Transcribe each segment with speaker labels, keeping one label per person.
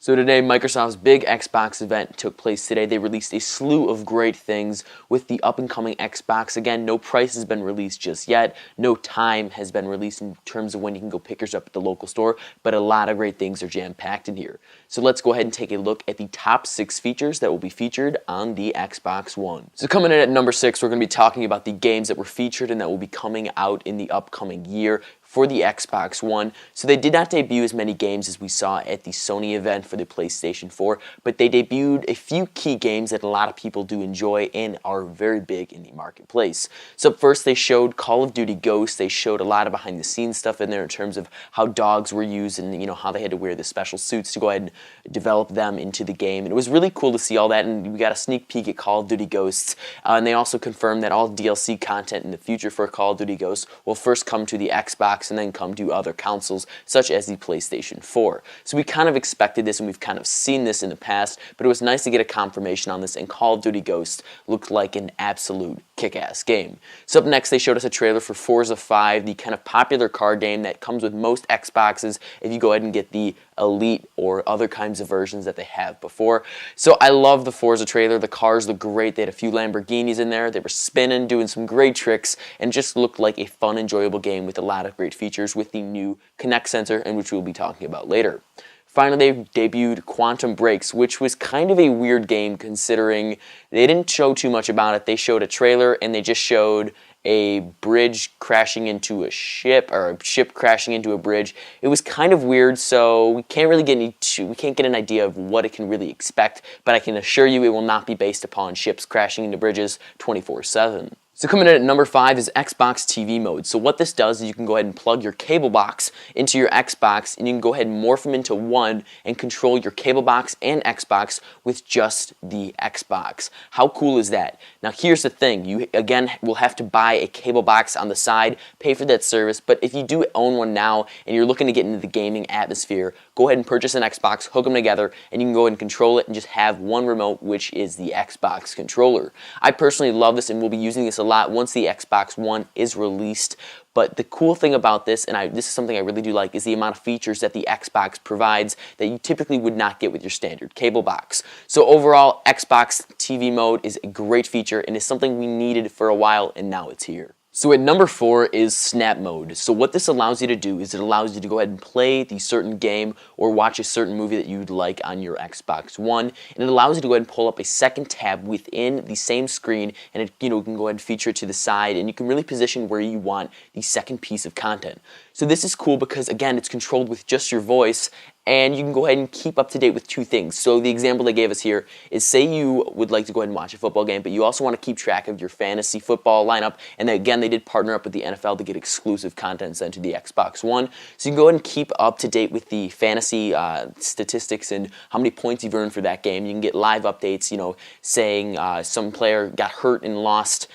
Speaker 1: So today, Microsoft's big Xbox event took place today. They released a slew of great things with the up-and-coming Xbox. Again, no price has been released just yet. No time has been released in terms of when you can go pick yours up at the local store, but a lot of great things are jam-packed in here. So let's go ahead and take a look at the top 6 features that will be featured on the Xbox One. So coming in at number 6, we're going to be talking about the games that were featured and that will be coming out in the upcoming year for the Xbox One. So they did not debut as many games as we saw at the Sony event for the PlayStation 4, but they debuted a few key games that a lot of people do enjoy and are very big in the marketplace. So first they showed Call of Duty Ghosts. They showed a lot of behind the scenes stuff in there in terms of how dogs were used and how they had to wear the special suits to go ahead and develop them into the game. And it was really cool to see all that, and we got a sneak peek at Call of Duty Ghosts. And they also confirmed that all DLC content in the future for Call of Duty Ghosts will first come to the Xbox and then come to other consoles such as the PlayStation 4. So we kind of expected this and we've kind of seen this in the past, but it was nice to get a confirmation on this, and Call of Duty Ghosts looked like an absolute kick-ass game. So up next they showed us a trailer for Forza 5, the kind of popular car game that comes with most Xboxes if you go ahead and get the Elite or other kinds of versions that they have before. So I love the Forza trailer. The cars look great. They had a few Lamborghinis in there. They were spinning, doing some great tricks, and just looked like a fun, enjoyable game with a lot of great features with the new Kinect sensor, and which we'll be talking about later. Finally, they debuted Quantum Breaks, which was kind of a weird game considering they didn't show too much about it. They showed a trailer and they just showed a bridge crashing into a ship, or a ship crashing into a bridge. It was kind of weird, so we can't really get an idea of what it can really expect, but I can assure you it will not be based upon ships crashing into bridges 24/7. So coming in at number 5 is Xbox TV mode. So what this does is you can go ahead and plug your cable box into your Xbox, and you can go ahead and morph them into one and control your cable box and Xbox with just the Xbox. How cool is that? Now here's the thing, you again will have to buy a cable box on the side, pay for that service, but if you do own one now and you're looking to get into the gaming atmosphere, go ahead and purchase an Xbox, hook them together, and you can go ahead and control it and just have one remote, which is the Xbox controller. I personally love this and will be using this a lot once the Xbox One is released. But the cool thing about this, and this is something I really do like, is the amount of features that the Xbox provides that you typically would not get with your standard cable box. So overall, Xbox TV mode is a great feature and is something we needed for a while, and now it's here. So at number 4 is Snap Mode. So what this allows you to do is it allows you to go ahead and play the certain game or watch a certain movie that you'd like on your Xbox One, and it allows you to go ahead and pull up a second tab within the same screen, and it can go ahead and feature it to the side, and you can really position where you want the second piece of content. So this is cool because again, it's controlled with just your voice, and you can go ahead and keep up to date with 2 things. So the example they gave us here is, say you would like to go ahead and watch a football game, but you also want to keep track of your fantasy football lineup, and again, they did partner up with the NFL to get exclusive content sent to the Xbox One. So you can go ahead and keep up to date with the fantasy statistics and how many points you've earned for that game. You can get live updates, saying some player got hurt and lost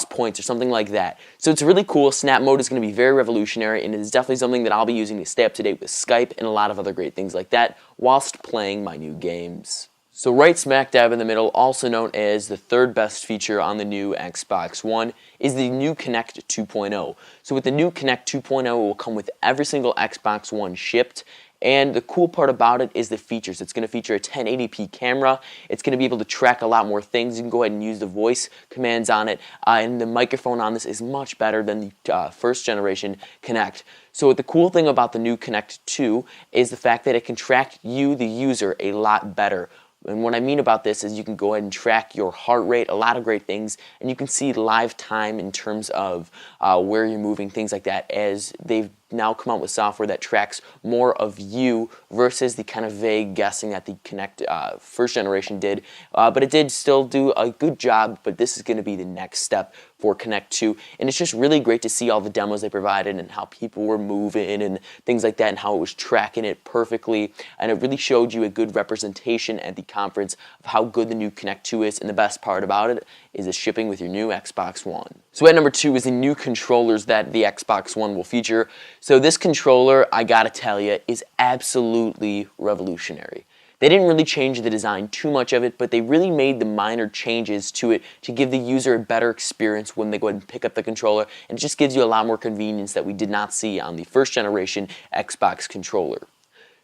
Speaker 1: points or something like that. So it's really cool. Snap Mode is going to be very revolutionary, and it is definitely something that I'll be using to stay up to date with Skype and a lot of other great things like that whilst playing my new games. So right smack dab in the middle, also known as the third best feature on the new Xbox One, is the new Kinect 2.0. So with the new Kinect 2.0, it will come with every single Xbox One shipped. And the cool part about it is the features. It's going to feature a 1080p camera. It's going to be able to track a lot more things. You can go ahead and use the voice commands on it. And the microphone on this is much better than the first generation Kinect. So the cool thing about the new Kinect 2 is the fact that it can track you, the user, a lot better. And what I mean about this is you can go ahead and track your heart rate, a lot of great things, and you can see live time in terms of where you're moving, things like that, as they've now come out with software that tracks more of you versus the kind of vague guessing that the Kinect first generation did. But it did still do a good job, but this is going to be the next step for Kinect 2. And it's just really great to see all the demos they provided and how people were moving and things like that and how it was tracking it perfectly. And it really showed you a good representation at the conference of how good the new Kinect 2 is. And the best part about it is it's shipping with your new Xbox One. So at number 2 is the new controllers that the Xbox One will feature. So this controller, I gotta tell you, is absolutely revolutionary. They didn't really change the design too much of it, but they really made the minor changes to it to give the user a better experience when they go ahead and pick up the controller, and it just gives you a lot more convenience that we did not see on the first generation Xbox controller.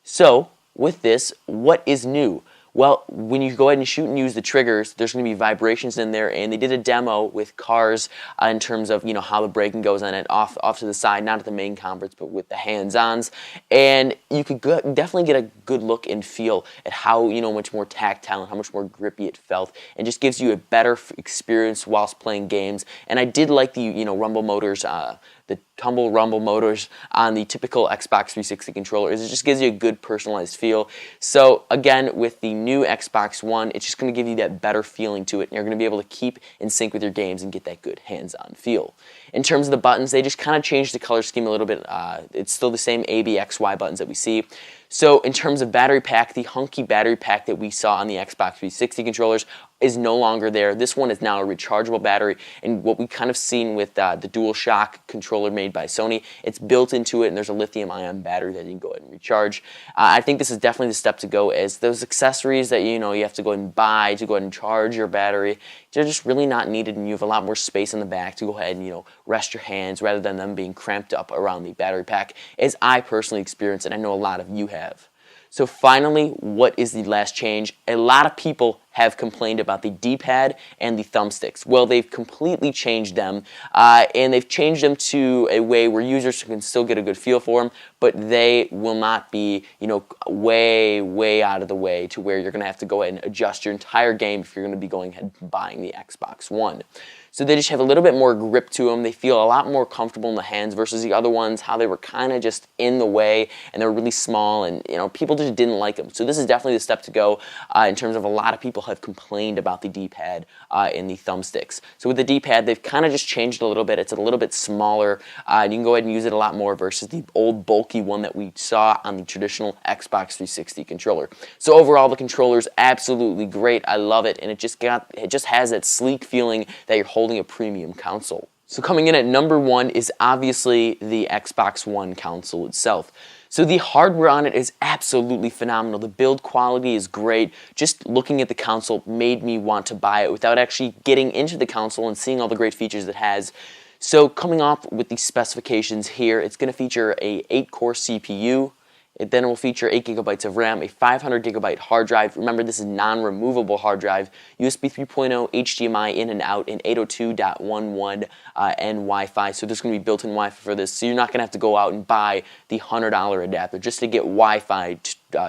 Speaker 1: So with this, what is new? Well, when you go ahead and shoot and use the triggers, there's going to be vibrations in there, and they did a demo with cars in terms of how the braking goes on it off to the side, not at the main conference, but with the hands-ons, and you could definitely get a good look and feel at how much more tactile and how much more grippy it felt, and just gives you a better experience whilst playing games. And I did like the rumble motors. The tumble rumble motors on the typical Xbox 360 controller. It just gives you a good personalized feel. So again, with the new Xbox One, it's just going to give you that better feeling to it, and you're going to be able to keep in sync with your games and get that good hands-on feel. In terms of the buttons, they just kind of changed the color scheme a little bit. It's still the same A, B, X, Y buttons that we see. So in terms of battery pack, the hunky battery pack that we saw on the Xbox 360 controllers is no longer there. This one is now a rechargeable battery, and what we kind of seen with the DualShock controller made by Sony, it's built into it, and there's a lithium-ion battery that you can go ahead and recharge. I think this is definitely the step to go, as those accessories that you have to go ahead and buy to go ahead and charge your battery, they're just really not needed, and you have a lot more space in the back to go ahead and rest your hands rather than them being cramped up around the battery pack, as I personally experienced, and I know a lot of you have. So finally, what is the last change? A lot of people have complained about the D-pad and the thumbsticks. Well, they've completely changed them, and they've changed them to a way where users can still get a good feel for them, but they will not be, way out of the way to where you're going to have to go ahead and adjust your entire game if you're going to be going ahead and buying the Xbox One. So they just have a little bit more grip to them. They feel a lot more comfortable in the hands versus the other ones, how they were kind of just in the way, and they're really small, and people just didn't like them. So this is definitely the step to go in terms of a lot of people have complained about the D-pad and the thumbsticks. So with the D-pad, they've kind of just changed it a little bit. It's a little bit smaller, and you can go ahead and use it a lot more versus the old bulky one that we saw on the traditional Xbox 360 controller. So overall, the controller is absolutely great. I love it, and it just has that sleek feeling that you're holding a premium console. So coming in at number 1 is obviously the Xbox One console itself. So the hardware on it is absolutely phenomenal. The build quality is great. Just looking at the console made me want to buy it without actually getting into the console and seeing all the great features it has. So coming off with the specifications here, it's going to feature a 8-core CPU. It then will feature 8 gigabytes of RAM, a 500 gigabyte hard drive. Remember, this is non-removable hard drive, USB 3.0, HDMI in and out, and 802.11 and Wi-Fi. So there's going to be built-in Wi-Fi for this. So you're not going to have to go out and buy the $100 adapter just to get Wi-Fi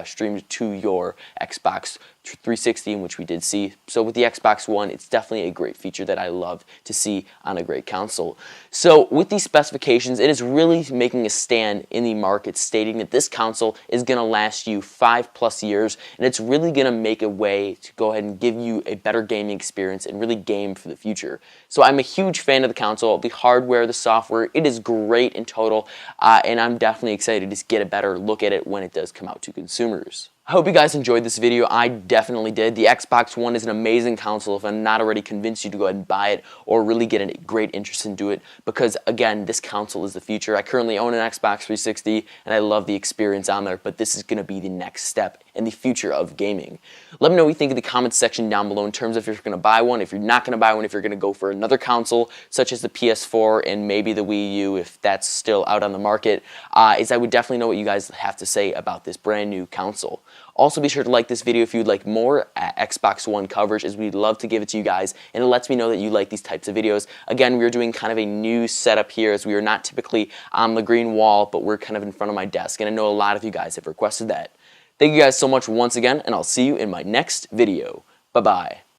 Speaker 1: streamed to your Xbox 360, in which we did see. So with the Xbox One, it's definitely a great feature that I love to see on a great console. So with these specifications, it is really making a stand in the market, stating that this console is going to last you 5+ years, and it's really going to make a way to go ahead and give you a better gaming experience and really game for the future. So I'm a huge fan of the console, the hardware, the software. It is great in total, and I'm definitely excited to get a better look at it when it does come out to consumers. I hope you guys enjoyed this video. I definitely did. The Xbox One is an amazing console if I'm not already convinced you to go ahead and buy it or really get a great interest into it, because again, this console is the future. I currently own an Xbox 360 and I love the experience on there, but this is going to be the next step in the future of gaming. Let me know what you think in the comments section down below in terms of if you're going to buy one, if you're not going to buy one, if you're going to go for another console such as the PS4 and maybe the Wii U if that's still out on the market. I would definitely know what you guys have to say about this brand new console. Also, be sure to like this video if you'd like more Xbox One coverage, as we'd love to give it to you guys, and it lets me know that you like these types of videos. Again, we're doing kind of a new setup here, as we are not typically on the green wall, but we're kind of in front of my desk, and I know a lot of you guys have requested that. Thank you guys so much once again, and I'll see you in my next video. Bye-bye.